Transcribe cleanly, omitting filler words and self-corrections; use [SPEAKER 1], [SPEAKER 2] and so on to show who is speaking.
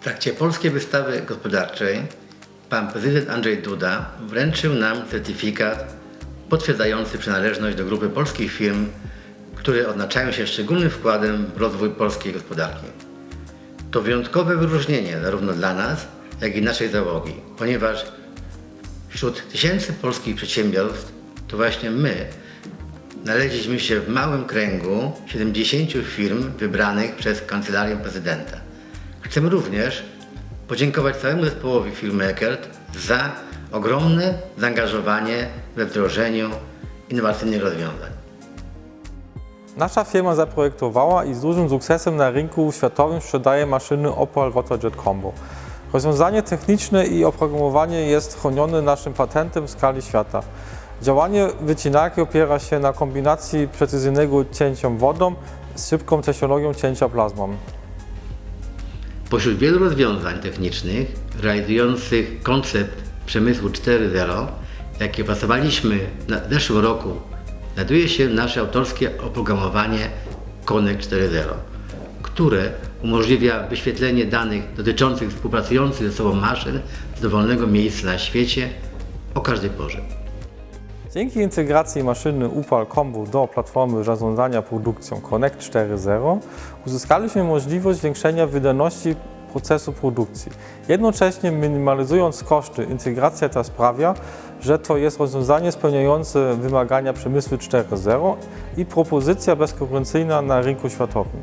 [SPEAKER 1] W trakcie Polskiej Wystawy Gospodarczej pan prezydent Andrzej Duda wręczył nam certyfikat potwierdzający przynależność do grupy polskich firm, które odznaczają się szczególnym wkładem w rozwój polskiej gospodarki. To wyjątkowe wyróżnienie zarówno dla nas, jak i naszej załogi, ponieważ wśród tysięcy polskich przedsiębiorstw to właśnie my znaleźliśmy się w małym kręgu 70 firm wybranych przez Kancelarię Prezydenta. Chcemy również podziękować całemu zespołowi firmy Eckert za ogromne zaangażowanie we wdrożeniu innowacyjnych rozwiązań.
[SPEAKER 2] Nasza firma zaprojektowała i z dużym sukcesem na rynku światowym sprzedaje maszyny Opal Waterjet Combo. Rozwiązanie techniczne i oprogramowanie jest chronione naszym patentem w skali świata. Działanie wycinarki opiera się na kombinacji precyzyjnego cięcia wodą z szybką technologią cięcia plazmą.
[SPEAKER 1] Pośród wielu rozwiązań technicznych realizujących koncept przemysłu 4.0, jaki opracowaliśmy w zeszłym roku, znajduje się nasze autorskie oprogramowanie Connect 4.0, które umożliwia wyświetlenie danych dotyczących współpracujących ze sobą maszyn z dowolnego miejsca na świecie o każdej porze.
[SPEAKER 2] Dzięki integracji maszyny Opal Combo do platformy zarządzania produkcją Connect 4.0 uzyskaliśmy możliwość zwiększenia wydajności procesu produkcji. Jednocześnie minimalizując koszty, integracja ta sprawia, że to jest rozwiązanie spełniające wymagania przemysłu 4.0 i propozycja bezkonkurencyjna na rynku światowym.